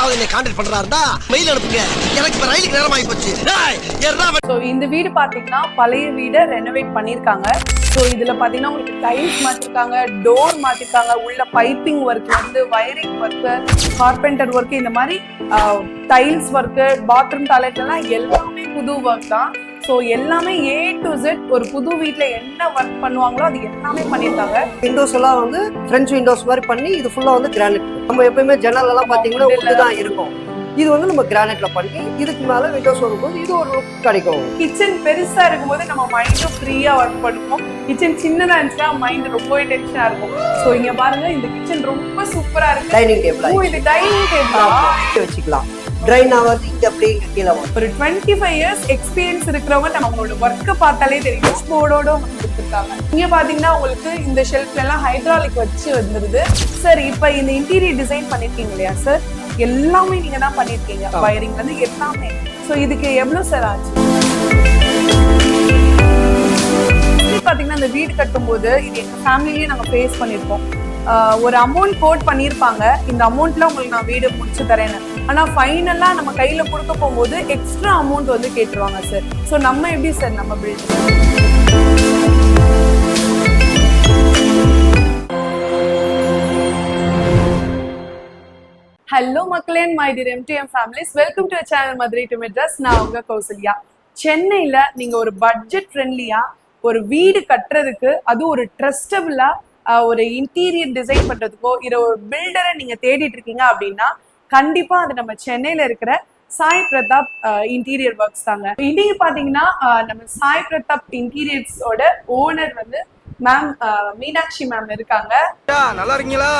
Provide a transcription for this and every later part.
யாராவது என்ன கான்டாக்ட் பண்றாருன்னா மெயில் அனுப்புங்க. எனக்கு இப்ப ரயிலுக்கு நேரம் ஆகி போச்சு. ஸோ இந்த வீடு பாத்தீங்கன்னா பழைய வீடை ரெனோவேட் பண்ணிருக்காங்க. ஸோ இதுல பாத்தீங்கன்னா உங்களுக்கு டைல்ஸ் மாத்திருக்காங்க, டோர் மாத்திருக்காங்க, உள்ள பைப்பிங் ஒர்க்ல இருந்து வயரிங் ஒர்க், கார்பெண்டர் ஒர்க், இந்த மாதிரி டைல்ஸ் ஒர்க், பாத்ரூம் டாய்லெட்லாம் எல்லாமே புது ஒர்க் தான். ஸோ எல்லாமே A to Z ஒரு புது வீட்டில் என்ன ஒர்க் பண்ணுவாங்களோ அது எல்லாமே பண்ணியிருக்காங்க. விண்டோஸ் எல்லாம் வந்து ஃப்ரெஞ்ச் விண்டோஸ் மாதிரி பண்ணி இது ஃபுல்லாக வந்து கிரானைட். நம்ம எப்பயுமே ஜன்னல் எல்லாம் பார்த்தீங்கன்னா உள்ள தான் இருக்கும். இது வந்து நம்ம கிரானைட்ல பண்ணி இதுக்கு மேல விண்டோஸ் வரும்போது இது ஒரு லுக் கிடைக்கும். கிச்சன் பெருசா இருக்கும்போது நம்ம மைண்டும் ஃப்ரீயா ஒர்க் பண்ணுவோம். கிச்சன் சின்னதா இருந்துச்சுன்னா மைண்ட் ரொம்ப டென்ஷனா இருக்கும். ஸோ இங்க பாருங்க, இந்த கிச்சன் ரொம்ப சூப்பரா இருக்கு. டைனிங் டேபிள், இது டைனிங் டேபிள் வச்சுக்கலாம். ட்ரைன் ஆகாது, இங்க அப்படியே கீழே வரும். ஒரு 25 இயர்ஸ் எக்ஸ்பீரியன்ஸ் இருக்கிறவங்க நம்மளோட ஒர்க்கை பார்த்தாலே தெரியும். போர்டோட கொடுத்துருக்காங்க. இங்க பாத்தீங்கன்னா உங்களுக்கு இந்த ஷெல்ஃப்ல எல்லாம் ஹைட்ராலிக் வச்சு வந்துருது. சார் இப்ப இந்த இன்டீரியர் டிசைன் பண்ணிருக்கீங்க இல்லையா சார்? எல்லாமே நீங்க தான் பண்ணிருக்கீங்க, வயரிங்ல இருந்து எல்லாமே. ஸோ இதுக்கு எவ்வளவு சார் ஆச்சு? பாத்தீங்கன்னா இந்த வீடு கட்டும் போது இது எங்க ஃபேமிலியே நாங்க ஃபேஸ் பண்ணிருக்கோம். ஒரு அமௌண்ட் கோட் பண்ணிருப்பாங்க, இந்த அமௌண்ட்ல உங்களுக்கு நான் வீடு முடிச்சு தரேன்னு. ஆனா ஃபைனலா நம்ம கையில கொடுக்க போகும்போது எக்ஸ்ட்ரா அமௌண்ட் வந்து கேட்டுருவாங்க சார். ஸோ நம்ம எப்படி சார் நம்ம பில்ட்? ஹலோ மக்களே, my dear MTM families, welcome to channel Madurai to Madras. நான் உங்க கௌசல்யா. சென்னையில நீங்க ஒரு பட்ஜெட் ஃப்ரெண்ட்லியா ஒரு வீடு கட்டுறதுக்கு, அது ஒரு ட்ரஸ்டபிளா ஒரு இன்டீரியர் டிசைன் பண்றதுக்கோ இல்ல ஒரு பில்டரை நீங்க தேடிட்டு இருக்கீங்க அப்படின்னா கண்டிப்பா அது நம்ம சென்னையில இருக்கிற சாய் பிரதாப் இன்டீரியர் ஒர்க்ஸ் தாங்க. இன்னைக்கு பாத்தீங்கன்னா நம்ம சாய் பிரதாப் இன்டீரியர்ஸோட ஓனர் வந்து மேம் மீனாட்சி மேம் இருக்காங்க. நல்லா இருக்கீங்களா?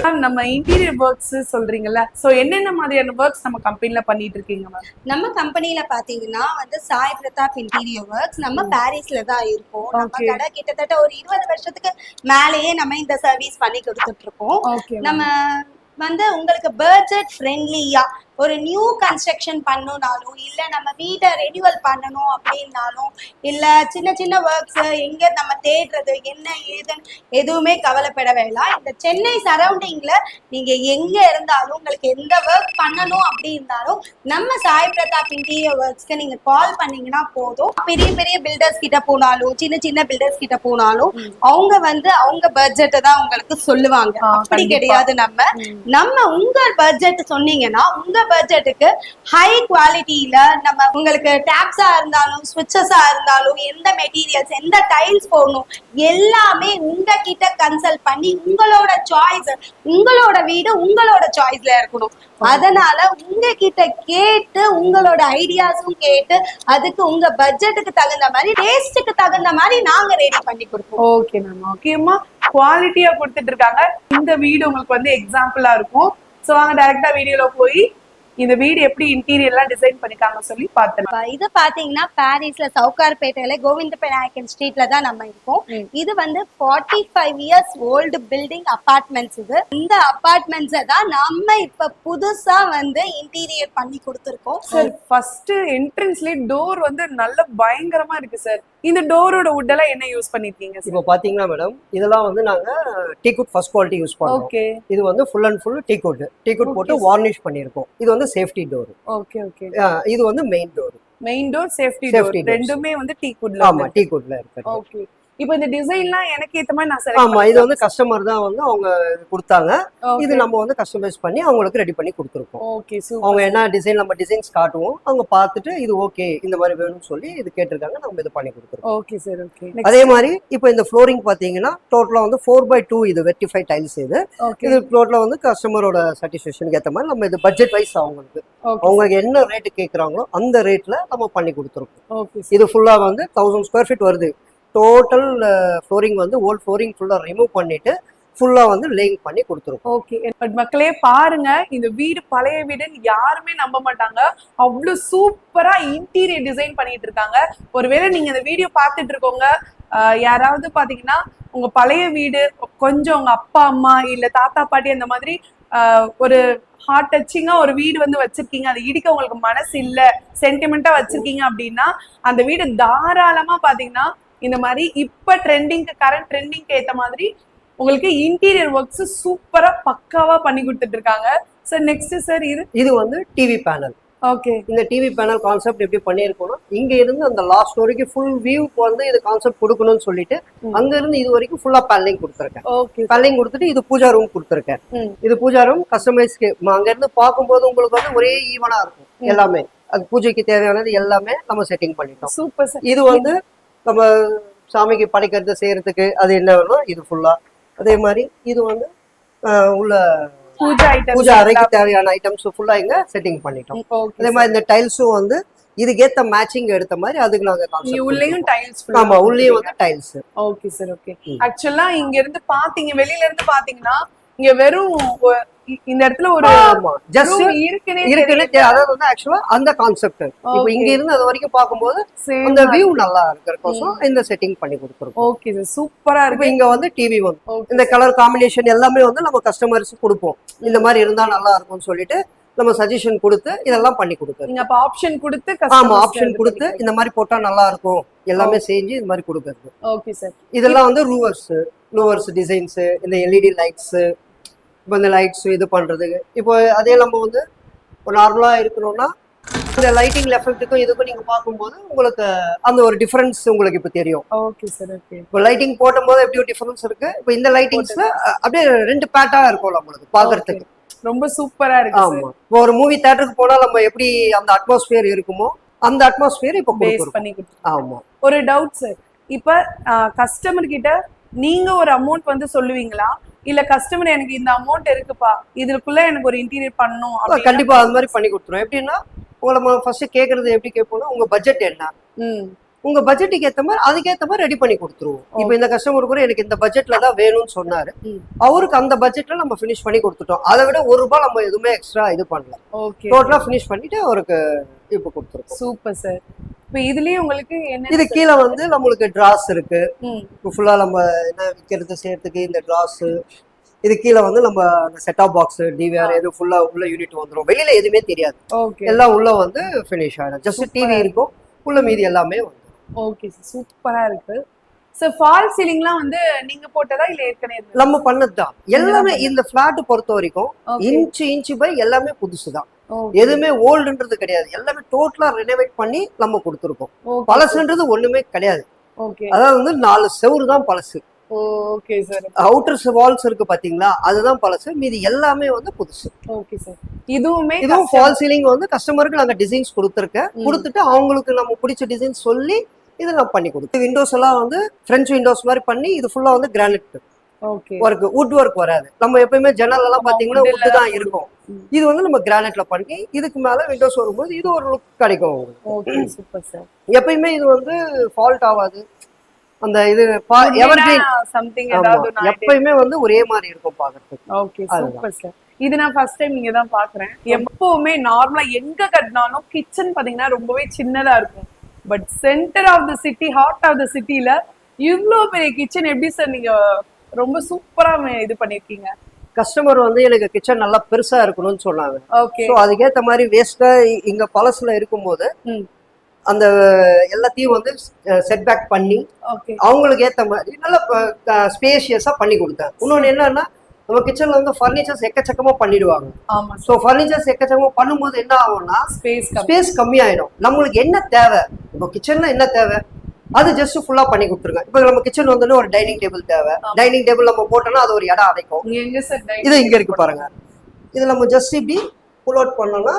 மேம், நம்ம இன்டீரியர் ஒர்க்ஸ் சொல்றீங்கல்ல, சோ என்னென்ன மாதிரியான ஒர்க்ஸ் நம்ம கம்பெனில பண்ணிட்டு இருக்கீங்க மேம்? நம்ம கம்பெனில பாத்தீங்கன்னா வந்து சாய் பிரதாப் இன்டீரியர் ஒர்க்ஸ் நம்ம பாரிஸ்ல தான் இருக்கோம். நம்ம கடை கிட்டத்தட்ட ஒரு 20 வருஷத்துக்கு மேலேயே நம்ம இந்த சர்வீஸ் பண்ணி கொடுத்துட்டு இருக்கோம். நம்ம வந்து உங்களுக்கு பட்ஜெட் ஃப்ரெண்ட்லியா ஒரு நியூ கன்ஸ்ட்ரக்ஷன் பண்ணணும்னாலும் இல்ல நம்ம வீட்டை ரெனியூவல் பண்ணணும் அப்படின்னாலும் இல்ல சின்ன சின்ன ஒர்க்ஸ் எங்க நம்ம தேடுறது என்ன ஏதுன்னு எதுவுமே கவலைப்பட வேண்டாம். இந்த சென்னை சரௌண்டிங்ல நீங்க எங்க இருந்தாலும் உங்களுக்கு எந்த ஒர்க் பண்ணணும் அப்படி இருந்தாலும் நம்ம சாய் பிரதாப் இன்டீரியர் ஒர்க்ஸ்க்கு நீங்க கால் பண்ணீங்கன்னா போதும். பெரிய பெரிய பில்டர்ஸ் கிட்ட போனாலும் சின்ன சின்ன பில்டர்ஸ் கிட்ட போனாலும் அவங்க வந்து அவங்க பட்ஜெட்டை தான் உங்களுக்கு சொல்லுவாங்க. அப்படி கிடையாது. நம்ம உங்க பட்ஜெட் சொன்னீங்கன்னா உங்க பட்ஜெட்டுக்கு ஹை குவாலிட்டியில நம்ம உங்களுக்கு டேப்ஸா இருந்தாலும் ஸ்விட்சஸா இருந்தாலும் எந்த மெட்டீரியல்ஸ் எந்த டைல்ஸ் போடணும் எல்லாமே உங்ககிட்ட கன்சல்ட் பண்ணி உங்களோட சாய்ஸ், உங்களோட வீடு உங்களோட சாய்ஸ்ல இருக்கணும். அதனால உங்ககிட்ட கேட்டு உங்களோட ஐடியாஸும் கேட்டு அதுக்கு உங்க பட்ஜெட்டுக்கு தகுந்த மாதிரி டேஸ்டுக்கு தகுந்த மாதிரி நாங்க ரெடி பண்ணி கொடுப்போம். ஓகே மேம், ஓகேமா. குவாலிட்டியா கொடுத்துட்டு இருக்காங்க. இந்த வீடு உங்களுக்கு வந்து எக்ஸாம்பிளா இருக்கும். சோ வாங்க டைரக்டா வீடியோல போய் இந்த வீடு எப்படி இன்டீரியர்லாம் டிசைன் பண்ணிருக்காங்க சொல்லி பார்த்தேன். இது பாத்தீங்கன்னா பாரிஸ்ல சவுகார்பேட்டையில கோவிந்தநாயக்கன் ஸ்ட்ரீட்ல தான் நம்ம இருக்கோம். இது வந்து 45 இயர்ஸ் ஓல்டு பில்டிங் அபார்ட்மெண்ட்ஸ். இந்த அபார்ட்மெண்ட்ஸை தான் நம்ம இப்ப புதுசா வந்து இன்டீரியர் பண்ணி கொடுத்துருக்கோம். சார் ஃபர்ஸ்ட் என்ட்ரன்ஸ்லயே டோர் வந்து நல்ல பயங்கரமா இருக்கு சார். இந்த டோரோட வுட் எல்லாம் என்ன யூஸ் பண்ணிருக்கீங்க? இப்போ பாத்தீங்கன்னா மேடம், இதெல்லாம் வந்து நாங்க டீக்குட் ஃபர்ஸ்ட் குவாலிட்டி யூஸ் பண்றோம். ஓகே. இது வந்து ஃபுல் அண்ட் ஃபுல் டீக்குட் போட்டு வார்னிஷ் பண்ணிருக்கோம். இது வந்து சேஃப்டி டோர். Okay okay. இது வந்து main door. Main door, safety door ரெண்டுமே வந்து டீக்குட்ல. ஆமா, டீக்குட்ல இருக்கு. ஓகே. இப்போ இந்த டிசைன்லாம் எனக்கு ஏத்த மாதிரி நான் செலக்ட் ஆமா, இது வந்து கஸ்டமர் தான் வந்து அவங்க கொடுத்தாங்க. இது நம்ம வந்து கஸ்டமைஸ் பண்ணி அவங்களுக்கு ரெடி பண்ணி கொடுத்துருக்கோம். Okay, super. அவங்க என்ன டிசைன் நம்ம டிசைன்ஸ் காட்டுவோம், அவங்க பார்த்துட்டு இது ஓகே இந்த மாதிரி வேணும்னு சொல்லி இது கேட்டிருக்காங்க, நம்ம இது பண்ணி கொடுத்துருக்கோம். Okay sir, okay. அதே மாதிரி இப்போ இந்த ஃப்ளோரிங் பாத்தீங்கன்னா டோட்டலா வந்து 4x2 இது வெர்டிஃபை டைல்ஸ். இது டோட்டலா வந்து கஸ்டமரோட சாட்டிஸ்ஃபேக்ஷனுக்கு ஏற்ற மாதிரி நம்ம இது பட்ஜெட் வைஸ் அவங்களுக்கு அவங்க என்ன ரேட்டு கேட்குறாங்களோ அந்த ரேட்ல நம்ம பண்ணி கொடுத்துருக்கோம். இது ஃபுல்லா வந்து 1000 ஸ்கொயர் ஃபீட் வருது. டோட்டல் ஃப்ளோரிங் வந்து ஓல்ட் ஃப்ளோரிங் ஃபுல்லா ரிமூவ் பண்ணிட்டு ஃபுல்லா வந்து லேயிங் பண்ணி கொடுத்துருக்கோம். ஓகே. பட் மக்களே பாருங்க, இந்த வீடு பழைய வீடுன்னு யாருமே நம்ப மாட்டாங்க. அவ்வளவு சூப்பரா இன்டீரியர் டிசைன் பண்ணிட்டு இருக்காங்க. ஒருவேளை நீங்க இந்த வீடியோ பார்த்துட்டு இருக்கோங்க, யாராவது பாத்தீங்கன்னா உங்க பழைய வீடு கொஞ்சம் உங்க அப்பா அம்மா இல்ல தாத்தா பாட்டி அந்த மாதிரி ஒரு ஹார்ட் டச்சிங்கா ஒரு வீடு வந்து வச்சிருக்கீங்க, அது இடிக்க உங்களுக்கு மனசு இல்ல, சென்டிமெண்டா வச்சிருக்கீங்க அப்படின்னா அந்த வீடு தாராளமா பாத்தீங்கன்னா இந்த மாதிரி இப்ப ட்ரெண்டிங்க்கு கரண்ட் ட்ரெண்டிங்க்கு ஏத்த மாதிரி உங்களுக்கு இன்டீரியர் ஒர்க்ஸ் சூப்பரா பக்காவா பண்ணி கொடுத்துட்டு இருக்காங்க. சார் நெக்ஸ்ட் சார் இது வந்து டிவி பேனல். ஓகே. இந்த டிவி பேனல் கான்செப்ட் எப்படி பண்ணியிருக்கோம்னா, இங்க இருந்து அந்த லாஸ்ட் வரைக்கும் ஃபுல் வியூக்கு வந்து இது கான்செப்ட் கொடுக்கணும்னு சொல்லிட்டு அங்க இருந்து இது வரைக்கும் ஃபுல்லா பேனலிங் கொடுத்துருக்கேன். ஓகே. பேனலிங் கொடுத்துட்டு இது பூஜா ரூம் கொடுத்துருக்கேன். இது பூஜா ரூம் கஸ்டமைஸ்க்கு அங்க இருந்து பார்க்கும்போது உங்களுக்கு வந்து ஒரே ஈவனா இருக்கும் எல்லாமே. அது பூஜைக்கு தேவையானது எல்லாமே நம்ம செட்டிங் பண்ணிட்டோம். Super sir. இது வந்து நம்ம சாமிக்கு படைக்கிறது செய்யறதுக்கு அது என்ன வேணும் இது ஃபுல்லா. அதே மாதிரி இது வந்து உள்ள பூஜா அறைக்கு தேவையான ஐட்டம்ஸ் ஃபுல்லா இங்க செட்டிங் பண்ணிட்டோம். அதே மாதிரி இந்த டைல்ஸும் வந்து இதுக்கேத்த மேட்சிங் எடுத்த மாதிரி அதுக்கு நாங்க உள்ளேயும் டைல்ஸ். ஆமா, உள்ளேயும் வந்து டைல்ஸ். Okay sir. ஓகே. ஆக்சுவலா இங்க இருந்து பாத்தீங்க, வெளியில இருந்து பாத்தீங்கன்னா இங்க வெறும் இந்த இடத்துல ஒரு ஜஸ்ட் இருக்குன்னு அதாவது வந்து ஆக்சுவலா அந்த கான்செப்ட் இப்போ இங்க இருந்து அது வரைக்கும் பாக்கும்போது அந்த வியூ நல்லா இருக்கிறதுக்கோசம் இந்த செட்டிங் பண்ணி கொடுத்துருக்கோம். ஓகே சார், சூப்பரா இருக்கு. இங்க வந்து டிவி வந்து இந்த கலர் காம்பினேஷன் எல்லாமே வந்து நம்ம கஸ்டமர்ஸ் கொடுப்போம். இந்த மாதிரி இருந்தா நல்லா இருக்கும்னு சொல்லிட்டு நம்ம சஜஷன் கொடுத்து இதெல்லாம் பண்ணி கொடுக்குறோம். நீங்க அப்ப ஆப்ஷன் கொடுத்து ஆமா, ஆப்ஷன் கொடுத்து இந்த மாதிரி போட்டா நல்லா இருக்கும் எல்லாமே செஞ்சு இந்த மாதிரி கொடுக்குறது. Okay sir. இதெல்லாம் வந்து லூவர்ஸ் டிசைன்ஸ், இந்த எல்இடி லைட்ஸ், இப்போ இந்த லைட்ஸ் இது பண்றதுக்கு. இப்போ அதே நம்ம வந்து நார்மலா இருக்கணும்னா இந்த லைட்டிங் எஃபெக்ட்டுக்கும் இதுக்கும் நீங்க பார்க்கும்போது உங்களுக்கு அந்த ஒரு டிஃபரன்ஸ் உங்களுக்கு இப்போ தெரியும். Okay sir. ஓகே. இப்போ லைட்டிங் போடும் போது எப்படி ஒரு டிஃபரன்ஸ் இருக்கு. இப்போ இந்த லைட்டிங்ஸ்ல அப்படியே ரெண்டு பேட்டா இருக்கும் நம்மளுக்கு பாக்குறதுக்கு. ரொம்ப சூப்பரா இருக்கு. ஆமா, இப்போ ஒரு மூவி தியேட்டருக்கு போனா நம்ம எப்படி அந்த அட்மாஸ்பியர் இருக்குமோ அந்த அட்மாஸ்பியர் இப்போ பேஸ் பண்ணி கொடுத்துருக்கோம். ஆமா. ஒரு டவுட் சார், இப்ப கஸ்டமர் கிட்ட நீங்க ஒரு அமௌண்ட் வந்து சொல்லுவீங்களா, இல்ல கஸ்டமர் எனக்கு இந்த அமௌண்ட் இருக்குப்பா இதுக்குள்ள எனக்கு ஒரு இன்டீரியர் பண்ணணும்? கண்டிப்பா அது மாதிரி பண்ணி கொடுத்துருவோம். எப்படின்னா உங்களை ஃபர்ஸ்ட் கேக்குறது எப்படி கேட்போம்னா உங்க பட்ஜெட் என்ன, உங்க பட்ஜெட்டுக்கு ஏத்த மாதிரி அதுக்கேற்ற மாதிரி ரெடி பண்ணி கொடுத்துருவோம். இப்போ இந்த கஸ்டமர் கூட எனக்கு இந்த பட்ஜெட்ல தான் வேணும்னு சொன்னாரு, அவருக்கு அந்த பட்ஜெட்ல நம்ம ஃபினிஷ் பண்ணி கொடுத்துட்டோம். அதை விட ₹1 நம்ம எதுவுமே எக்ஸ்ட்ரா இது பண்ணல. டோட்டலா ஃபினிஷ் பண்ணிட்டு அவருக்கு இப்போ கொடுத்துருக்கோம். Super sir. இப்போ இதுலயே உங்களுக்கு என்ன, இது கீழே வந்து நம்மளுக்கு டிராஸ் இருக்கு. ஃபுல்லா நம்ம என்ன விற்கிறது செய்யறதுக்கு இந்த டிராஸ். இது கீழே வந்து நம்ம செட்டாப் பாக்ஸ், டிவிஆர் இது ஃபுல்லா உள்ள யூனிட் வந்துடும். வெளியில எதுவுமே தெரியாது, எல்லாம் உள்ள வந்து ஃபினிஷ் ஆயிடும். ஜஸ்ட் டிவி இருக்கும், உள்ள மீதி எல்லாமே வந்து. ஓகே சார், சூப்பரா இருக்கு சார். ஃபால் சீலிங்லாம் வந்து நீங்க போட்டதா இல்ல ஏற்கனவே நம்ம பண்ணதுதான் எல்லாமே. இந்த பிளாட் பொறுத்த வரைக்கும் இன்ச்சு பை எல்லாமே புதுசுதான், எதுவுமே ஓல்டுன்றது கிடையாது. எல்லாமே டோட்டலா ரெனோவேட் பண்ணி நம்ம கொடுத்துருக்கோம். பழசுன்றது ஒண்ணுமே கிடையாது. அதாவது வந்து 4 செவுரு தான் பழசு. Okay sir. அவுட்டர் வால்ஸ் இருக்கு பாத்தீங்களா, அதுதான் பழசு, மீதி எல்லாமே வந்து புதுசு. Okay sir. இதுவும் ஃபால் சீலிங் வந்து கஸ்டமருக்கு நாங்க டிசைன்ஸ் கொடுத்துட்டு அவங்களுக்கு நம்ம பிடிச்ச டிசைன் சொல்லி இதை நான் பண்ணி கொடுத்தேன். விண்டோஸ் எல்லாம் வந்து பிரெஞ்சு விண்டோஸ் மாதிரி பண்ணி இது ஃபுல்லா வந்து கிரானைட் ஒர்க், வுட் ஒர்க் வராது. நம்ம எப்பயுமே ஜன்னல் எல்லாம் பாத்தீங்கன்னா வுட் தான் இருக்கும். இது வந்து நம்ம கிரானைட்ல பண்ணி இதுக்கு மேல விண்டோஸ் வரும்போது இது ஒரு லுக் கிடைக்கும் உங்களுக்கு. எப்பயுமே இது வந்து ஃபால்ட் ஆகாது. அந்த இது எப்பயுமே வந்து ஒரே மாதிரி இருக்கும் பாக்குறதுக்கு. Okay, super sir. இது நான் ஃபர்ஸ்ட் டைம் இங்க தான் பாக்குறேன். எப்பவுமே நார்மலா எங்க கட்டினாலும் கிச்சன் பாத்தீங்கன்னா ரொம்பவே சின்னதா இருக்கும். But centre of the city, heart of the சிட்டில இவ்ளோ பெரிய கிச்சன் எப்படி சார் நீங்க ரொம்ப சூப்பரா இது பண்ணிருக்கீங்க? கஸ்டமர் வந்து எனக்கு கிச்சன் நல்லா பெருசா இருக்கணும்னு சொன்னாங்க. ஓகே. சோ அதுக்கேத்த மாதிரி வேஸ்டா இங்க பழசுல இருக்கும்போது அந்த எல்லாத்தையும் வந்து செட் பேக் பண்ணி அவங்களுக்கு ஏத்த மாதிரி நல்ல ஸ்பேஷியஸா பண்ணி கொடுத்தேன். இன்னொன்னு என்னன்னா நம்ம கிச்சன்ல வந்து ஃபர்னிச்சர்ஸ் எக்கச்சக்கமா பண்ணிடுவாங்க. ஸோ ஃபர்னிச்சர்ஸ் எக்கச்சக்கமா பண்ணும்போது என்ன ஆகும்னா ஸ்பேஸ் கம்மியாயிடும். நம்மளுக்கு என்ன தேவை, இப்போ கிச்சன்ல என்ன தேவை அது ஜஸ்ட் ஃபுல்லா பண்ணி கொடுத்துருங்க. இப்போ நம்ம கிச்சன் வந்து ஒரு டைனிங் டேபிள் தேவை, டைனிங் டேபிள் நம்ம போட்டோம்னா அது ஒரு இடம் அடைக்கும். இது இங்க இருக்கு பாருங்க, இது நம்ம ஜஸ்ட் இப்படி புல் அவுட் பண்ணோம்னா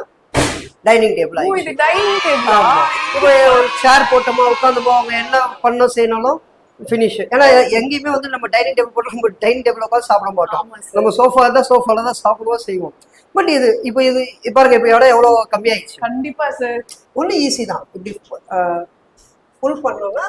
டைனிங் டேபிள் ஆயிடுச்சு. இப்போ ஒரு சேர் போட்டோமா உட்காந்துப்போ அவங்க என்ன பண்ண செய்யணும் ஃபினிஷ். ஏன்னா எங்கேயுமே வந்து நம்ம டைனிங் டேபிள் போட்டு நம்ம டைனிங் டேபிள் உட்காந்து சாப்பிட மாட்டோம். நம்ம சோஃபா தான் சோஃபால தான் சாப்பிடுவோம் செய்வோம். பட் இது இப்போ இது பாருங்க, இப்போ இடம் எவ்வளோ கம்மியாயிடுச்சு. கண்டிப்பா சார். ஒன்றும் ஈஸி தான், இப்படி ஃபுல் பண்ணோம்னா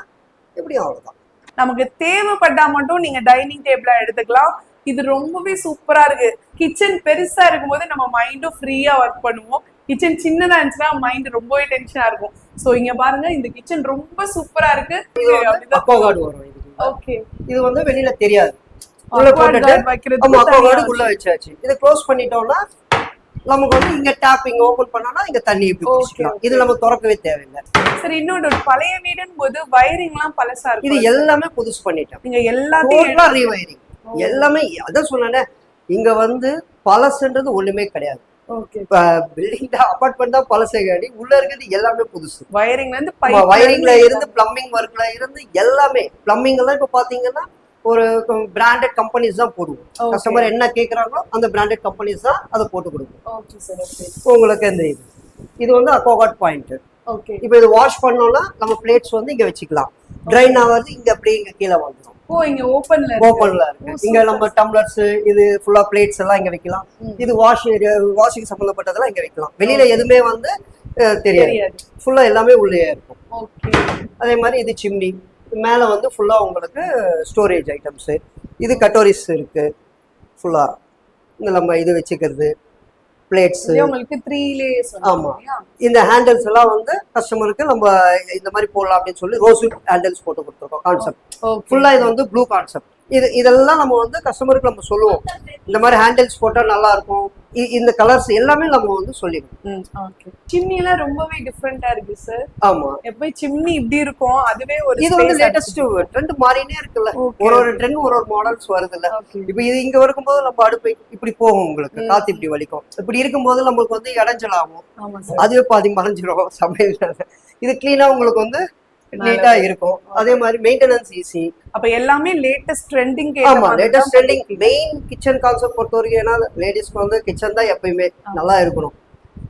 எப்படி அவ்வளோதான். நமக்கு தேவைப்பட்டா மட்டும் நீங்க டைனிங் டேபிளா எடுத்துக்கலாம். இது ரொம்பவே சூப்பரா இருக்கு. கிச்சன் பெருசா இருக்கும்போது நம்ம மைண்டும் ஃப்ரீயா ஒர்க் பண்ணுவோம். கிச்சன் சின்னதா இருந்துச்சுன்னா மைண்ட் ரொம்பவே டென்ஷனா இருக்கும். சோ இங்க பாருங்க, இந்த கிச்சன் ரொம்ப சூப்பரா இருக்கு. அக்வாகார்டு வரும். ஓகே. இது வந்து வெளியில தெரியாது, உள்ள போட்டுட்டு நம்ம அக்வாகார்டு உள்ள வச்சாச்சு. இத க்ளோஸ் பண்ணிட்டோம்னா நமக்கு வந்து இங்க டேப்பிங் ஓபன் பண்ணனா இங்க தண்ணி இப்படி போச்சுக்கலாம். இது நம்ம திறக்கவே தேவையில்லை. சரி, இன்னொரு பழைய வீடுன்னு போது வயரிங்லாம் பழசா இருக்கு. இது எல்லாமே புதுசு பண்ணிட்டோம். நீங்க எல்லாத்தையும் ரீவயரிங் எல்லாமே அதான் சொன்னேனே, இங்க வந்து பழசுன்றது ஒண்ணுமே கிடையாது. ஓகே. இப்ப பில்டிங் தான் அபார்ட்மெண்ட் தான் பழசே கிடையாது, உள்ள இருக்கிறது எல்லாமே புதுசு. வயரிங்ல இருந்து வயரிங்ல இருந்து பிளம்பிங் ஒர்க்ல இருந்து எல்லாமே. பிளம்பிங் எல்லாம் இப்ப பாத்தீங்கன்னா ஒரு பிராண்டட் கம்பெனிஸ் தான் போடுவோம். கஸ்டமர் என்ன கேக்குறாங்களோ அந்த பிராண்டட் கம்பெனிஸ் தான் அதை போட்டு கொடுக்கும். Okay sir. ஓகே. உங்களுக்கு இந்த இது வந்து அக்வாகார்ட் பாயிண்ட். ஓகே. இப்போ இது வாஷ் பண்ணோம்னா நம்ம பிளேட்ஸ் வந்து இங்க வச்சுக்கலாம். ட்ரைன் ஆகாது, இங்க அப்படியே இங்க கீழே வந்துடும். இங்க ஓபன்ல இருக்கு. இங்க நம்ம டம்ளர்ஸ் இது ஃபுல்லா பிளேட்ஸ் எல்லாம் இங்க வைக்கலாம். இது வாஷிங் சம்பந்தப்பட்டதெல்லாம் இங்க வைக்கலாம். வெளியில எதுவுமே வந்து தெரியாது, ஃபுல்லா எல்லாமே உள்ளே இருக்கும். அதே மாதிரி இது சிம்னி, மேல வந்து ஃபுல்லா உங்களுக்கு ஸ்டோரேஜ் ஐட்டம்ஸ். இது கட்டோரிஸ் இருக்கு ஃபுல்லா. இந்த நம்ம இது வச்சுக்கிறது பிளேட்ஸ் உங்களுக்கு 3 லேயர்ஸ். ஆமா. இந்த ஹேண்டில்ஸ் எல்லாம் வந்து கஸ்டமருக்கு நம்ம இந்த மாதிரி போடலாம் அப்படின்னு சொல்லி ரோஸ்வுட் ஹேண்டில்ஸ் போட்டு கொடுத்துருக்கோம். கான்செப்ட் ஃபுல்லா இது வந்து ப்ளூ கான்செப்ட். இதெல்லாம் நம்ம வந்து கஸ்டமருக்கு நம்ம சொல்லுவோம், இந்த மாதிரி ஹேண்டில்ஸ் போட்டா நல்லா இருக்கும், இந்த கலர்ஸ் எல்லாமே நம்ம வந்து சொல்லிடுவோம். சிம்னி எல்லாம் ரொம்பவே டிஃபரெண்டா இருக்கு சார். ஆமா, எப்ப சிம்னி இப்படி இருக்கும், அதுவே ஒரு இது வந்து லேட்டஸ்ட் ட்ரெண்ட் மாறினே இருக்குல்ல. ஒரு ட்ரெண்ட் ஒரு மாடல்ஸ் வருதுல்ல. இப்ப இது இங்க வரும்போது நம்ம அடுப்பு இப்படி போகும், உங்களுக்கு காத்து இப்படி வலிக்கும். இப்படி இருக்கும்போது நம்மளுக்கு வந்து இடைஞ்சல் ஆகும், அதுவே பாதி மறைஞ்சிரும் சமையல். இது கிளீனா உங்களுக்கு வந்து நீட்டா இருக்கும். அதே மாதிரி மெயின்டெனன்ஸ் ஈஸி. அப்ப எல்லாமே லேட்டஸ்ட் ட்ரெண்டிங். ஆமா, latest trending. Main kitchen concept பொறுத்த வரைக்கும் ஏன்னா லேடிஸ்க்கு வந்து கிச்சன் தான் எப்பயுமே நல்லா இருக்கணும்.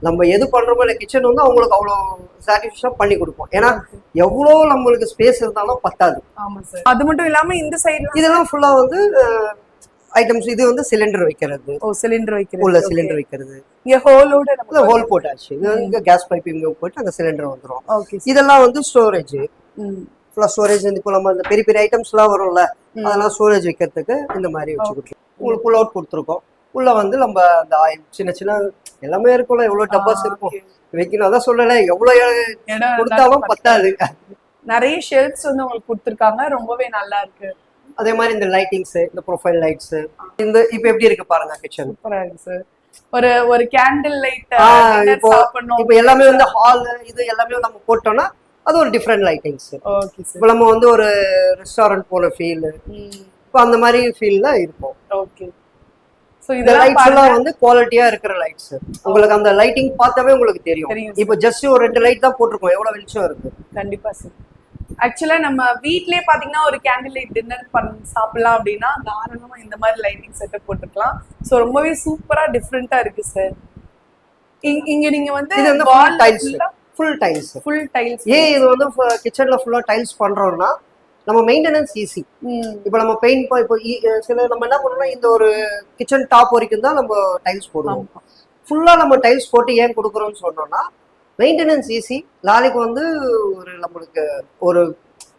நம்ம எது பண்றோமோ இல்லை, கிச்சன் வந்து அவங்களுக்கு அவ்வளோ சாட்டிஸ்ஃபேக்ஷன் பண்ணி கொடுப்போம். ஏன்னா எவ்வளோ நம்மளுக்கு ஸ்பேஸ் இருந்தாலும் பத்தாது. ஆமா சார். அது மட்டும் இல்லாம இந்த சைடு இதெல்லாம் ஃபுல்லா வந்து ஐட்டம்ஸ். இது வந்து சிலிண்டர் வைக்கிறது. சிலிண்டர் வைக்கிறது. உள்ள சிலிண்டர் வைக்கிறது. இங்க ஹோலோட ஹோல் போட்டாச்சு. இங்க கேஸ் பைப் இங்க போட்டு அங்க சிலிண்டர் வந்துரும். இதெல்லாம் வந்து ஸ்டோரேஜ். ஃபுல்லா ஸ்டோரேஜ். இப்போ நம்ம இந்த பெரிய பெரிய ஐட்டம்ஸ் எல்லாம் வரும்ல, அதெல்லாம் ஸ்டோரேஜ் வைக்கிறதுக்கு இந்த மாதிரி வச்சு கொடுத்துருக்கோம். உங்களுக்கு புல் அவுட் கொடுத்துருக்கோம். உள்ள வந்து நம்ம அந்த ஆயில் சின்ன சின்ன எல்லாமே இருக்கும்ல, எவ்வளவு டப்பாஸ் இருக்கும் வைக்கணும். அதான் சொல்லல, எவ்வளவு கொடுத்தாலும் பத்தாது. நிறைய ஷெல்ஃப்ஸ் வந்து உங்களுக்கு கொடுத்துருக்காங்க, ரொம்பவே நல்லா இருக்கு. அதே மாதிரி இந்த லைட்டிங்ஸ், இந்த ப்ரொஃபைல் லைட்ஸ், இந்த இப்ப எப்படி இருக்கு பாருங்க கிச்சன். சூப்பரா இருக்கு சார். ஒரு கேண்டில் லைட் இப்போ எல்லாமே வந்து ஹால் இது எல்லாமே நம்ம போட்டோம்னா அது ஒரு டிஃப்ரெண்ட் லைட்டிங்ஸ். Okay sir. இப்போ நம்ம வந்து ஒரு ரெஸ்டாரண்ட் போல ஃபீல், இப்போ அந்த மாதிரி ஃபீல்ல இருக்கும். ஓகே. சோ இந்த லைட்ஸ் எல்லாம் வந்து குவாலிட்டியா இருக்கிற லைட்ஸ். உங்களுக்கு அந்த லைட்டிங் பார்த்தாவே உங்களுக்கு தெரியும். இப்போ ஜஸ்ட் ஒரு 2 லைட் தான் போட்டிருக்கோம், எவ்வளவு வெளிச்சம் இருக்கு. கண்டிப்பா சார். ஆக்சுவலா நம்ம வீட்லயே பாத்தீங்கன்னா ஒரு கேண்டில் லைட் டின்னர் சாப்பிடலாம் அப்படின்னா தாராளமா இந்த மாதிரி லைட்டிங் செட்டப் போட்டுக்கலாம். சோ ரொம்பவே சூப்பரா டிஃப்ரெண்டா இருக்கு சார். இங்க நீங்க வந்து இது வந்து ஃபுல் டைல்ஸ். ஏன் இது வந்து கிச்சன்ல ஃபுல்லா டைல்ஸ் பண்றோம்னா நம்ம மெயின்டெனன்ஸ் ஈஸி. இப்போ நம்ம பெயிண்ட் இப்போ சில நம்ம என்ன பண்ணோம்னா இந்த ஒரு கிச்சன் டாப் வரைக்கும் தான் நம்ம டைல்ஸ் போடுவோம். ஃபுல்லா நம்ம டைல்ஸ் போட்டு ஏன் கொடுக்குறோம்னு சொன்னோம்னா மெயின்டெனன்ஸ் ஈஸி. நாளைக்கு வந்து ஒரு நம்மளுக்கு ஒரு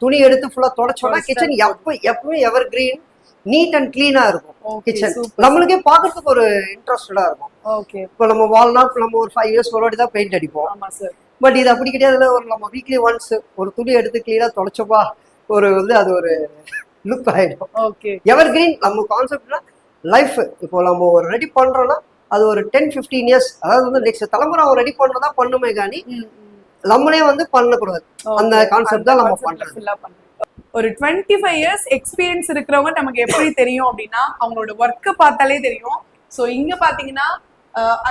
துணி எடுத்து ஃபுல்லா தொடச்சோம்னா கிச்சன் எப்பவுமே எவர் கிரீன் நீட் அண்ட் கிளீனா இருக்கும். கிச்சன் நம்மளுக்கே பாக்குறதுக்கு ஒரு இன்ட்ரெஸ்டடா இருக்கும். இப்போ நம்ம வால்னா நம்ம ஒரு 5 இயர்ஸ் ஒரு வாட்டி தான் பெயிண்ட் அடிப்போம். பட் இது அப்படி கிடையாது. ஒரு நம்ம வீக்லி ஒன்ஸ் ஒரு துணி எடுத்து கிளீனா தொடச்சப்பா ஒரு வந்து அது ஒரு லுக் ஆயிடும். எவர் கிரீன் நம்ம கான்செப்ட்னா லைஃப். இப்போ நம்ம ஒரு ரெடி பண்றோம்னா அது ஒரு 10-15 இயர்ஸ், அதாவது வந்து நெக்ஸ்ட் தலைமுறை அவர் ரெடி பண்ணதான் பண்ணுமே காணி நம்மளே வந்து பண்ணக்கூடாது. அந்த கான்செப்ட் தான் நம்ம பண்றது. ஒரு 25 இயர்ஸ் எக்ஸ்பீரியன்ஸ் இருக்கிறவங்க நமக்கு எப்படி தெரியும் அப்படின்னா அவங்களோட ஒர்க்கை பார்த்தாலே தெரியும். ஸோ இங்க பாத்தீங்கன்னா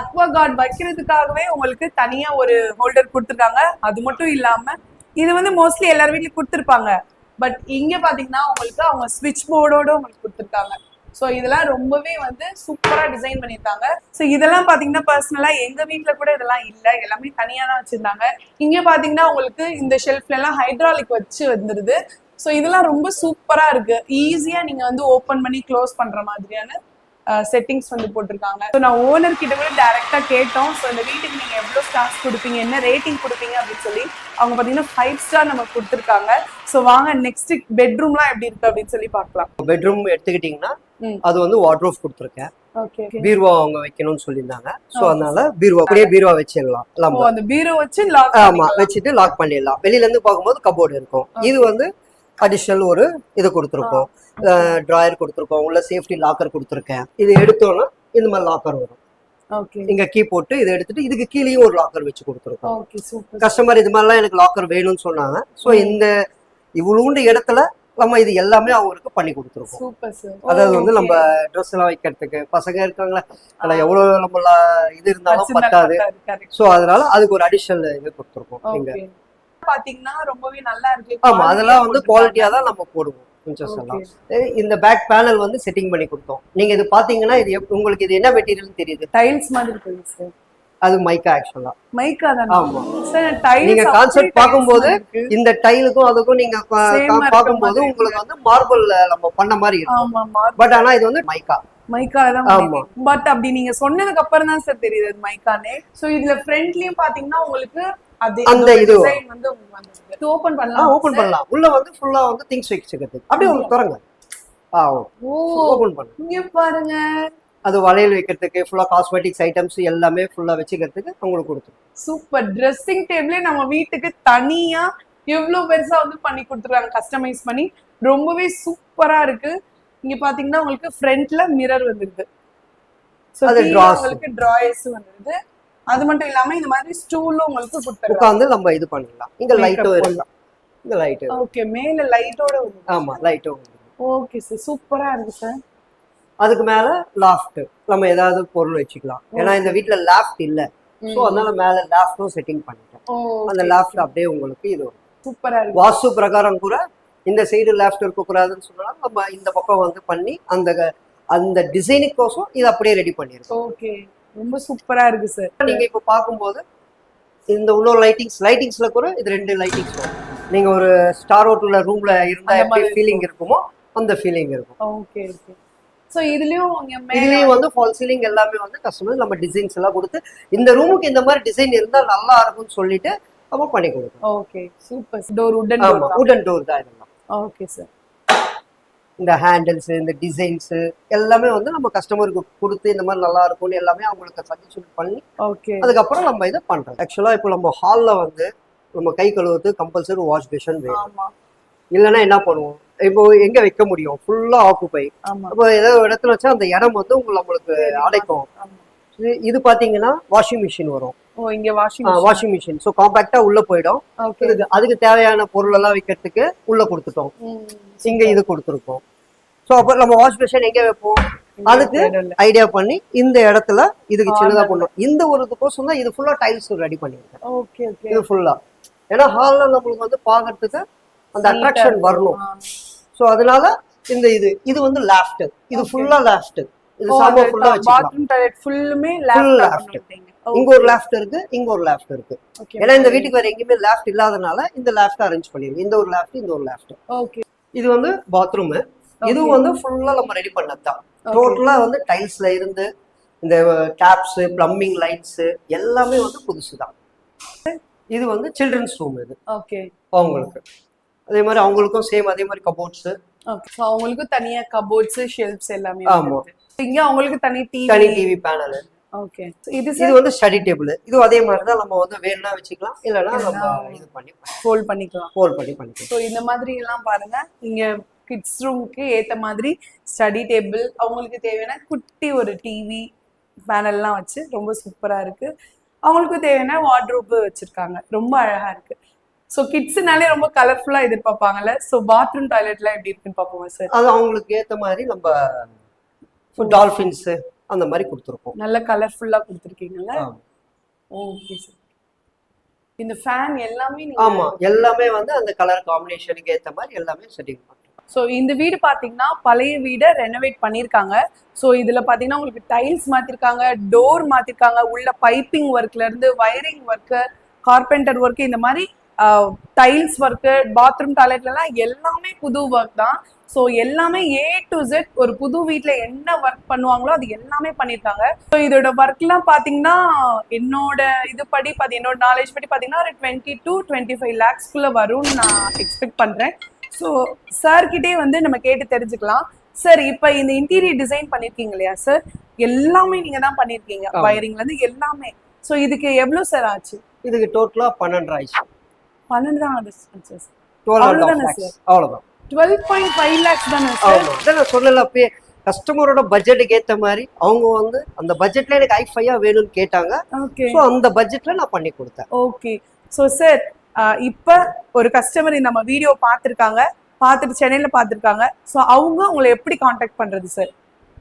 அக்வாகார்ட் வைக்கிறதுக்காகவே உங்களுக்கு தனியா ஒரு ஹோல்டர் கொடுத்துருக்காங்க. அது மட்டும் இல்லாம இது வந்து மோஸ்ட்லி எல்லார் வீட்லயும் கொடுத்துருப்பாங்க. பட் இங்க பாத்தீங்கன்னா உங்களுக்கு அவங்க ஸ்விட்ச் போர்டோட உங்களுக்கு கொடுத்துருக்காங்க. ஸோ இதெல்லாம் ரொம்பவே வந்து சூப்பரா டிசைன் பண்ணியிருக்காங்க. ஸோ இதெல்லாம் பாத்தீங்கன்னா பர்சனலா எங்க வீட்டுல கூட இதெல்லாம் இல்லை, எல்லாமே தனியா தான் வச்சிருந்தாங்க. இங்க பாத்தீங்கன்னா உங்களுக்கு இந்த ஷெல்ஃப்ல எல்லாம் ஹைட்ராலிக் வச்சு வந்துருது. ஸோ இதெல்லாம் ரொம்ப சூப்பரா இருக்கு. ஈஸியா நீங்க வந்து ஓப்பன் பண்ணி க்ளோஸ் பண்ற மாதிரியான செட்டிங்ஸ் வந்து போட்டிருக்காங்க. ஸோ நான் ஓனர் கிட்ட கூட டைரக்டா கேட்டோம். ஸோ இந்த வீட்டுக்கு நீங்க எவ்வளவு ஸ்டார்ஸ் கொடுப்பீங்க, என்ன ரேட்டிங் கொடுப்பீங்க அப்படின்னு சொல்லி அவங்க பாத்தீங்கன்னா 5 ஸ்டார் நம்ம கொடுத்துருக்காங்க. ஸோ வாங்க நெக்ஸ்ட் பெட்ரூம்லாம் எப்படி இருக்கு அப்படின்னு சொல்லி பார்க்கலாம். பெட்ரூம் எடுத்துக்கிட்டீங்கன்னா அது வந்து வார்ட்ரோப் கொடுத்துருக்கேன். பீர்வா அவங்க வைக்கணும்னு சொல்லியிருந்தாங்க. ஸோ அதனால பீர்வா அப்படியே பீர்வா வச்சிடலாம். அந்த பீரோ வச்சு லாக் வச்சுட்டு லாக் பண்ணிடலாம். வெளியில இருந்து பார்க்கும்போது கபோர்டு இருக்கும். இது வந்து அடிஷனல் ஒரு இது கொடுத்துருக்கோம், டிராயர் கொடுத்துருக்கோம், உள்ள சேஃப்டி லாக்கர் கொடுத்துருக்கேன். இது எடுத்தோம்னா இந்த மாதிரி லாக்கர் வரும். இங்க கீ போட்டு இதை எடுத்துட்டு இதுக்கு கீழேயும் ஒரு லாக்கர் வச்சு கொடுத்துருக்கோம். கஸ்டமர் இது மாதிரிலாம் எனக்கு லாக்கர் வேணும்னு சொன்னாங்க. ஸோ இந்த இவ்வளோண்டு இடத்துல நம்ம இது எல்லாமே அவங்களுக்கு பண்ணி கொடுத்துருக்கோம். Super sir. அதாவது வந்து நம்ம ட்ரெஸ் எல்லாம் வைக்கிறதுக்கு பசங்க இருக்காங்களா, அதெல்லாம் எவ்வளவு நம்ம இது இருந்தாலும் பத்தாது. சோ அதனால அதுக்கு ஒரு அடிஷனல் இது கொடுத்துருக்கோம். நீங்க பாத்தீங்கன்னா ரொம்பவே நல்லா இருக்கு. ஆமா, அதெல்லாம் வந்து குவாலிட்டியா தான் நம்ம போடுவோம். இந்த பேக் பேனல் வந்து செட்டிங் பண்ணி கொடுத்தோம். நீங்க இது பாத்தீங்கன்னா இது உங்களுக்கு இது என்ன மெட்டீரியல் தெரியுது? டைல்ஸ் மாதிரி இருக்கு சார். அது மைக்கா ஆக்சுவலா. மைக்கா தான். ஆமா சார் டைல்ஸ் நீங்க கான்செப்ட் பாக்கும்போது இந்த டைலுக்கும் அதுக்கும் நீங்க பாக்கும்போது உங்களுக்கு வந்து மார்பிள்ல நம்ம பண்ண மாதிரி இருக்கும். ஆமா, பட் ஆனா இது வந்து மைக்கா. மைக்கா தான். ஆமா, பட் அப்படி நீங்க சொன்னதுக்கு அப்புறம் தான் சார் தெரியுது அது மைக்கானே. சோ இதுல ஃப்ரண்ட்லயும் பாத்தீங்கன்னா உங்களுக்கு அந்த இது டிசைன் வந்து வந்து ஓபன் பண்ணலாம். ஓபன் பண்ணலாம். உள்ள வந்து ஃபுல்லா வந்து திங்ஸ் வச்சிருக்கு. அப்படியே உங்களுக்கு தரங்க. ஓபன் பண்ணுங்க. இங்க பாருங்க. அது வளையல் வைக்கிறதுக்கு ஃபுல்லா காஸ்மெட்டிக்ஸ் ஐட்டம்ஸ் எல்லாமே ஃபுல்லா வச்சுக்கிறதுக்கு உங்களுக்கு கொடுத்துருக்கோம். சூப்பர். ட்ரெஸ்ஸிங் டேபிளே நம்ம வீட்டுக்கு தனியா எவ்வளவு பெருசா வந்து பண்ணி கொடுத்துருக்காங்க, கஸ்டமைஸ் பண்ணி. ரொம்பவே சூப்பரா இருக்கு. இங்க பாத்தீங்கன்னா உங்களுக்கு ஃப்ரண்ட்ல மிரர் வந்துருது. சோ உங்களுக்கு டிராயர்ஸ் வந்துருது. அது மட்டும் இல்லாம இந்த மாதிரி ஸ்டூலும் உங்களுக்கு கொடுத்துருக்காங்க. உட்கார்ந்து நம்ம இது பண்ணலாம். இங்க லைட்டும் இருக்கு. இந்த லைட். ஓகே, மேல லைட்டோட வந்து. ஆமா, லைட்டும் வந்து. ஓகே சார், சூப்பரா இருக்கு சார். அதுக்கு மேல லாஃப்ட் நம்ம ஏதாவது பொருள் வச்சுக்கலாம். ஏன்னா இந்த வீட்ல லாஃப்ட் இல்ல. சோ அதனால மேல லாஃப்டும் செட்டிங் பண்ணிட்டேன். அந்த லாஃப்ட் அப்படியே உங்களுக்கு இது சூப்பரா இருக்கு. வாஸ்து பிரகாரம் கூட இந்த சைடு லாஃப்ட் இருக்க கூடாதுன்னு சொன்னாலும் நம்ம இந்த பக்கம் வந்து பண்ணி அந்த டிசைனுக்கோசம் இது அப்படியே ரெடி பண்ணிருக்கோம். ஓகே, ரொம்ப சூப்பரா இருக்கு சார். நீங்க இப்ப பாக்கும்போது இந்த இன்னொரு லைட்டிங்ஸ்ல கூட இது 2 லைட்டிங்ஸ் வரும். நீங்க ஒரு ஸ்டார் ஹோட்டல்ல ரூம்ல இருந்தா எப்படி ஃபீலிங் இருக்குமோ அந்த ஃபீலிங் இருக்கும். Okay okay. சோ இதுலயும் வந்து ஃபால் சீலிங் எல்லாமே வந்து கஸ்டமர் நம்ம டிசைன்ஸ் எல்லாம் கொடுத்து இந்த ரூமுக்கு இந்த மாதிரி டிசைன் இருந்தா நல்லா இருக்கும்னு சொல்லிட்டு நம்ம பண்ணி கொடுப்போம். Okay, super. டோர் வுடன் டோர் தான் இதெல்லாம். Okay sir. இந்த ஹேண்டில்ஸ் இந்த டிசைன்ஸ் எல்லாமே வந்து நம்ம கஸ்டமருக்கு கொடுத்து இந்த மாதிரி நல்லா இருக்கும்னு எல்லாமே அவங்களுக்கு சஜஷன் பண்ணி அதுக்கப்புறம் நம்ம இதை பண்றோம். ஆக்சுவலா இப்போ நம்ம ஹால்ல வந்து நம்ம கை கழுவுறது கம்பல்சரி வாஷ் பேஷன் வேணும். இல்லைன்னா என்ன பண்ணுவோம், இப்போ எங்க வைக்க முடியும், ஃபுல்லா ஆக்குப்பை. அப்போ ஏதாவது இடத்துல வச்சா அந்த இடம் வந்து நம்மளுக்கு அடைக்கும். இது பாத்தீங்கன்னா வாஷிங் மிஷின் வரும். வாஷிங் மிஷின் சோ காம்பாக்டா உள்ள போயிடும். அதுக்கு தேவையான பொருள் எல்லாம் வைக்கிறதுக்கு உள்ள கொடுத்துட்டோம். இங்க இது கொடுத்துருக்கோம். சோ அப்ப நம்ம வாஷ் மிஷின் எங்க வைப்போம், அதுக்கு ஐடியா பண்ணி இந்த இடத்துல இதுக்கு சின்னதா பண்ணும். இந்த ஒரு இதுக்கோசம் தான் இது ஃபுல்லா டைல்ஸ் ரெடி பண்ணிருக்கேன். இது ஃபுல்லா ஏன்னா ஹால்ல நம்மளுக்கு வந்து பாக்குறதுக்கு அந்த அட்ராக்ஷன் வரணும். சோ அதனால இது வந்து லாஃப்ட். இது ஃபுல்லா லாஃப்ட். இது சாமா ஃபுல்லா வச்சிருக்கோம். பாத்ரூம் டாய்லெட் ஃபுல்லுமே லாஃப்ட். இங்க ஒரு லாஃப்ட் இருக்கு, இங்க ஒரு லாஃப்ட் இருக்கு. ஏன்னா இந்த வீட்டுக்கு வேற எங்கேயுமே லாஃப்ட் இல்லாதனால இந்த லாஃப்ட் அரேஞ்ச் பண்ணிருக்கோம். இந்த ஒரு லாஃப்ட், இந்த ஒரு லாஃப்ட். ஓகே. இது வந்து பாத்ரூம். இது வந்து ஃபுல்லா நம்ம ரெடி பண்ணதுதான். டோட்டலா வந்து டைல்ஸ்ல இருந்து இந்த டேப்ஸ், பிளம்பிங் லைட்ஸ் எல்லாமே வந்து புதுசுதான். இது வந்து சில்ட்ரன்ஸ் ரூம். இது ஓகே. அவங்களுக்கு அதே மாதிரி அவங்களுக்கும் சேம் அதே மாதிரி கபோர்ட்ஸ். ஓகே. சோ அவங்களுக்கு தனியா கபோர்ட்ஸ், ஷெல்ஃப்ஸ் எல்லாமே ஆமா. இங்க அவங்களுக்கு தனி டிவி பேனல். ஓகே. இது வந்து ஸ்டடி டேபிள். இது அதே மாதிரி தான் நம்ம வந்து வேணும்னா வச்சுக்கலாம், இல்லனா நம்ம இது பண்ணி ஃபோல்ட் பண்ணிக்கலாம். சோ இந்த மாதிரி எல்லாம் பாருங்க. இங்க கிட்ஸ் ரூமுக்கு ஏத்த மாதிரி ஸ்டடி டேபிள், அவங்களுக்கு தேவையான குட்டி ஒரு டிவி பேனல்லாம் வச்சு ரொம்ப சூப்பரா இருக்கு. அவங்களுக்கு தேவையான வார்ட்ரோப் வச்சிருக்காங்க. ரொம்ப அழகா இருக்கு. சோ கிட்ஸ்னாலே ரொம்ப கலர்ஃபுல்லா எதிர்பார்ப்பாங்கல்ல. சோ பாத்ரூம் டாய்லெட்லாம் எப்படி இருக்குன்னு பாப்போமா சார்? அது அவங்களுக்கு ஏத்த மாதிரி நம்ம டால்ஃபின்ஸ் அந்த மாதிரி கொடுத்துருக்கோம். நல்ல கலர்ஃபுல்லா கொடுத்துருக்கீங்கல்ல. Okay sir. இந்த ஃபேன் எல்லாமே ஆமா, எல்லாமே வந்து அந்த கலர் காம்பினேஷனுக்கு ஏத்த மாதிரி எல்லாமே செட்டிங் பண்ணுறோம். ஸோ இந்த வீடு பார்த்தீங்கன்னா பழைய வீடை ரெனோவேட் பண்ணியிருக்காங்க. ஸோ இதில் பார்த்தீங்கன்னா உங்களுக்கு டைல்ஸ் மாற்றிருக்காங்க, டோர் மாற்றிருக்காங்க, உள்ள பைப்பிங் ஒர்க்லேருந்து வயரிங் ஒர்க்கு, கார்பெண்டர் ஒர்க்கு, இந்த மாதிரி டைல்ஸ் ஒர்க்கு, பாத்ரூம் டாய்லெட்லாம் எல்லாமே புது ஒர்க் தான். ஸோ எல்லாமே A to Z ஒரு புது வீட்டில் என்ன ஒர்க் பண்ணுவாங்களோ அது எல்லாமே பண்ணியிருக்காங்க. ஸோ இதோட ஒர்க்லாம் பார்த்தீங்கன்னா என்னோட என்னோட நாலேஜ் படி பார்த்தீங்கன்னா ஒரு 20 to 25 lakhsக்குள்ளே வரும்னு நான் எக்ஸ்பெக்ட் பண்ணுறேன். ஸோ சார்கிட்டே வந்து நம்ம கேட்டு தெரிஞ்சுக்கலாம். சார் இப்போ இந்த இன்டீரியர் டிசைன் பண்ணியிருக்கீங்க இல்லையா சார், எல்லாமே நீங்கள் தான் பண்ணியிருக்கீங்க, வயரிங்லேருந்து எல்லாமே. ஸோ இதுக்கு எவ்வளோ சார் ஆச்சு? இதுக்கு டோட்டலாக 12 ஆயிடுச்சு. 12 தான் ஆச்சு சார். அவ்வளோதானே சார்? அவ்வளோதான். 12.5 lakhs தானே சார்? நான் சொல்லல, அப்பயே கஸ்டமரோட பட்ஜெட்டுக்கு ஏற்ற மாதிரி அவங்க வந்து அந்த பட்ஜெட்ல எனக்கு ஹை-ஃபையா வேணும்னு கேட்டாங்க. ஸோ அந்த பட்ஜெட்ல நான் பண்ணி கொடுத்தேன். ஓகே. ஸோ சார் இப்போ ஒரு கஸ்டமர் நம்ம வீடியோ பார்த்துருக்காங்க, பார்த்துட்டு சென்னையில பார்த்துருக்காங்க. ஸோ அவங்க உங்களை எப்படி காண்டாக்ட் பண்றது சார்?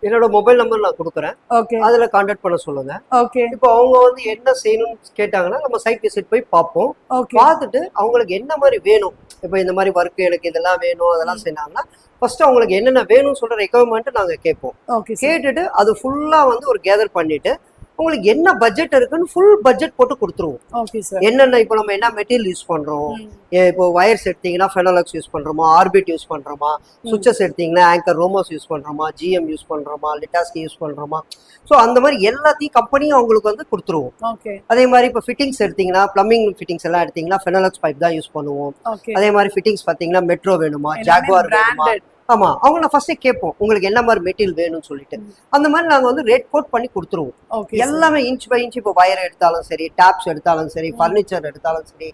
என்னோட மொபைல் நம்பர் நான் கொடுக்குறேன், ஓகே அதுல கான்டாக்ட் பண்ண சொல்லுங்க. ஓகே இப்போ அவங்க வந்து என்ன செய்யணும்னு கேட்டாங்கன்னா நம்ம சைட் விசிட் போய் பார்ப்போம். ஓகே பார்த்துட்டு அவங்களுக்கு என்ன மாதிரி வேணும், இப்போ இந்த மாதிரி ஒர்க் எனக்கு இதெல்லாம் வேணும் அதெல்லாம் செய்யறாங்கன்னா ஃபர்ஸ்ட் அவங்களுக்கு என்னென்ன வேணும்னு சொல்ற ரெக்குவயர்மெண்ட் நாங்க கேட்போம். ஓகே கேட்டுட்டு அது ஃபுல்லா வந்து ஒரு கேதர் பண்ணிட்டு உங்களுக்கு என்ன பட்ஜெட் இருக்குன்னு ஃபுல் பட்ஜெட் போட்டு கொடுத்துருவோம். Okay sir. என்னென்ன இப்போ நம்ம என்ன மெட்டீரியல் யூஸ் பண்றோம், இப்போ வயர்ஸ் எடுத்தீங்கன்னா ஃபெனோலக்ஸ் யூஸ் பண்றோமா, ஆர்பிட் யூஸ் பண்றோமா, சுவிச்சஸ் எடுத்தீங்கன்னா ஆங்கர் ரோமோஸ் யூஸ் பண்றோமா, ஜிஎம் யூஸ் பண்றோமா, லிட்டாஸ்கி யூஸ் பண்றோமா, ஸோ அந்த மாதிரி எல்லாத்தையும் கம்பெனியும் அவங்களுக்கு வந்து கொடுத்துருவோம். ஓகே அதே மாதிரி இப்போ ஃபிட்டிங்ஸ் எடுத்தீங்கன்னா பிளம்பிங் ஃபிட்டிங்ஸ் எல்லாம் எடுத்தீங்கன்னா ஃபெனோலக்ஸ் பைப் தான் யூஸ் பண்ணுவோம். ஓகே அதே மாதிரி ஃபிட்டிங்ஸ் பார்த்தீங்கன்னா மெட்ரோ வேணுமா, ஜாக்வார் வேணுமா, ஆமா அவங்க நான் ஃபர்ஸ்டே கேட்போம் உங்களுக்கு என்ன மாதிரி மெட்டீரியல் வேணும்னு சொல்லிட்டு அந்த மாதிரி நாங்க வந்து ரேட் கோட் பண்ணி கொடுத்துருவோம். ஓகே எல்லாமே இன்ச் பை இன்ச், இப்போ வயர் எடுத்தாலும் சரி, டேப்ஸ் எடுத்தாலும் சரி, ஃபர்னிச்சர் எடுத்தாலும் சரி,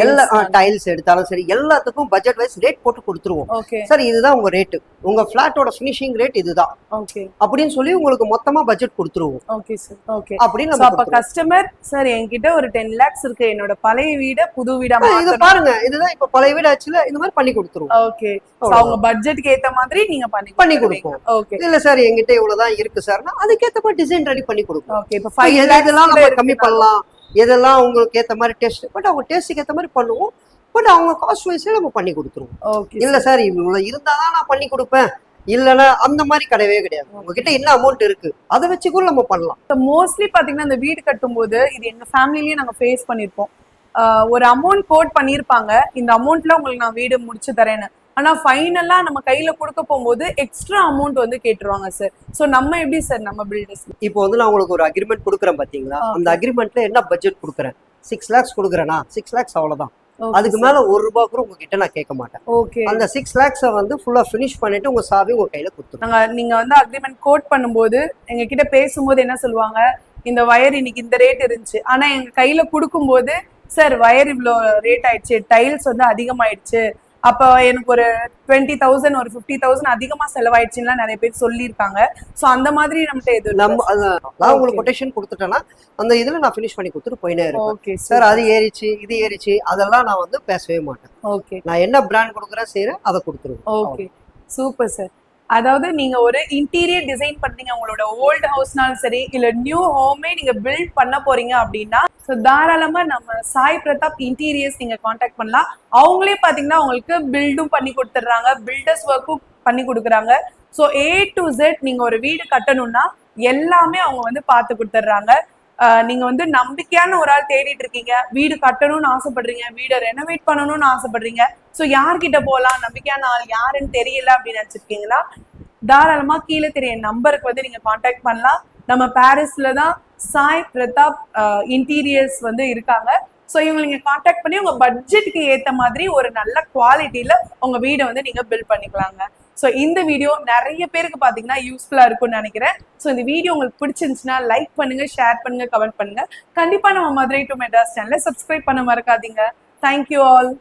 எல்லா டைல்ஸ் எடுத்தாலும் சரி, எல்லாத்துக்கும் பட்ஜெட் வைஸ் ரேட் போட்டு கொடுத்துருவோம். ஓகே சார் இதுதான் உங்க ரேட்டு, உங்க பிளாட்டோட ஃபினிஷிங் ரேட் இதுதான் ஓகே அப்படின்னு சொல்லி உங்களுக்கு மொத்தமா பட்ஜெட் கொடுத்துருவோம். Okay sir. ஓகே அப்படின்னு சோ அப்ப கஸ்டமர் சார் என்கிட்ட ஒரு 10 lakhs இருக்கு, என்னோட பழைய வீட புது வீடா இது மாத்தணும். பாருங்க இதுதான் இப்ப பழைய வீடு ஆச்சுல, இந்த மாதிரி பண்ணி கொடுத்துருவோம். ஓகே சோ அவங்க பட்ஜெட்க்கு ஏத்த மாதிரி நீங்க பண்ணி கொடுப்போம். ஓகே இல்ல சார் என்கிட்ட இவ்வளவுதான் இருக்கு சார்னா அதுக்கேத்த மாதிரி டிசைன் ரெடி பண்ணி கொடுப்போம். ஓகே இப்ப 5 எதெல்லாம் நம்ம கம்மி பண்ணலாம், எதெல்லாம் உங்களுக்கு ஏத்த மாதிரி டேஸ்ட், பட் அவங்க டேஸ்ட்டுக்கு ஏத்த மாதிரி பண்ணுவோம். பட் அவங்க காஸ்ட் வைஸ்ல நம்ம பண்ணி கொடுத்துருவோம். ஓகே இல்ல சார் இவ்வளவு இருந்தாதான் நான் பண்ணி கொடுப்பேன், இல்லைன்னா அந்த மாதிரி கிடையவே கிடையாது. உங்ககிட்ட என்ன அமௌண்ட் இருக்கு அதை வச்சு கூட நம்ம பண்ணலாம். மோஸ்ட்லி பாத்தீங்கன்னா இந்த வீடு கட்டும்போது இது எங்க ஃபேமிலிலயே நாங்க ஃபேஸ் பண்ணிருப்போம். ஒரு அமௌண்ட் கோட் பண்ணிருப்பாங்க, இந்த அமௌண்ட்ல உங்களுக்கு நான் வீடு முடிச்சு தரேன்னு. ஆனா ஃபைனலா நம்ம கையில கொடுக்க போகும்போது எக்ஸ்ட்ரா அமௌண்ட் வந்து கேட்டுருவாங்க சார். சோ நம்ம எப்படி சார் நம்ம பில்டர்ஸ் இப்போ வந்து நான் உங்களுக்கு ஒரு அக்ரிமெண்ட் கொடுக்குறேன் பாத்தீங்களா, அந்த அக்ரிமெண்ட்ல என்ன பட்ஜெட் கொடுக்குறேன், 6 lakhs கொடுக்குறேன்னா 6 lakhs அவ்வளவுதான். அதுக்கு மேல ₹1 கூட உங்ககிட்ட நான் கேட்க மாட்டேன். ஓகே அந்த 6 lakhs வந்து ஃபுல்லா ஃபினிஷ் பண்ணிட்டு உங்க சாவி உங்க கையில கொடுத்துருவோம். நீங்க வந்து அக்ரிமெண்ட் கோட் பண்ணும்போது எங்க கிட்ட பேசும்போது என்ன சொல்லுவாங்க, இந்த வயர் இன்னைக்கு இந்த ரேட் இருந்துச்சு, ஆனா எங்க கையில கொடுக்கும்போது சார் வயர் இவ்வளோ ரேட் ஆயிடுச்சு, டைல்ஸ் வந்து அதிகமாயிடுச்சு, அப்போ எனக்கு ஒரு 20,000 ஒரு 50,000 அதிகமா செலவாயிடுச்சுன்னா நிறைய பேர் சொல்லியிருக்காங்க. ஸோ அந்த மாதிரி நம்மகிட்ட எது நம்ம நான் உங்களுக்கு கொட்டேஷன் கொடுத்துட்டேன்னா அந்த இதுல நான் ஃபினிஷ் பண்ணி கொடுத்துட்டு போயினே இருக்கேன். ஓகே சார் அது ஏறிச்சு இது ஏறிச்சு அதெல்லாம் நான் வந்து பேசவே மாட்டேன். ஓகே நான் என்ன பிராண்ட் கொடுக்குறேன் செய்யறேன் அதை கொடுத்துருவேன். Okay super sir. அதாவது நீங்க ஒரு இன்டீரியர் டிசைன் பண்றீங்க, உங்களோட ஓல்டு ஹவுஸ்னாலும் சரி இல்ல நியூ ஹோமே நீங்க பில்ட் பண்ண போறீங்க அப்படின்னா ஸோ தாராளமா நம்ம சாய் பிரதாப் இன்டீரியர்ஸ் நீங்க காண்டாக்ட் பண்ணலாம். அவங்களே பாத்தீங்கன்னா உங்களுக்கு பில்டும் பண்ணி கொடுத்துட்றாங்க, பில்டர்ஸ் ஒர்க்கும் பண்ணி கொடுக்குறாங்க. ஸோ A to Z நீங்க ஒரு வீடு கட்டணும்னா எல்லாமே அவங்க வந்து பார்த்து கொடுத்துட்றாங்க. நீங்க வந்து நம்பிக்கையான ஒரு ஆள் தேடிட்டு இருக்கீங்க, வீடு கட்டணும்னு ஆசைப்படுறீங்க, வீடை ரெனோவேட் பண்ணணும்னு ஆசைப்படுறீங்க, ஸோ யார்கிட்ட போகலாம், நம்பிக்கையான ஆள் யாருன்னு தெரியல அப்படின்னு நினைச்சிருக்கீங்களா, தாராளமா கீழே தெரிய நம்பருக்கு வந்து நீங்க காண்டாக்ட் பண்ணலாம். நம்ம பாரிஸ்ல தான் சாய் பிரதாப் இன்டீரியர்ஸ் வந்து இருக்காங்க. ஸோ இவங்க நீங்க காண்டாக்ட் பண்ணி உங்க பட்ஜெட்டுக்கு ஏற்ற மாதிரி ஒரு நல்ல குவாலிட்டியில உங்க வீடை வந்து நீங்க பில்ட் பண்ணிக்கலாங்க. ஸோ இந்த வீடியோ நிறைய பேருக்கு பார்த்தீங்கன்னா யூஸ்ஃபுல்லாக இருக்கும்னு நினைக்கிறேன். ஸோ இந்த வீடியோ உங்களுக்கு பிடிச்சிருந்துச்சுன்னா லைக் பண்ணுங்க, ஷேர் பண்ணுங்க, கமெண்ட் பண்ணுங்க. கண்டிப்பாக நம்ம மதுரை டு மெட்ராஸ் சேனலை சப்ஸ்கிரைப் பண்ண மறக்காதீங்க. Thank you all.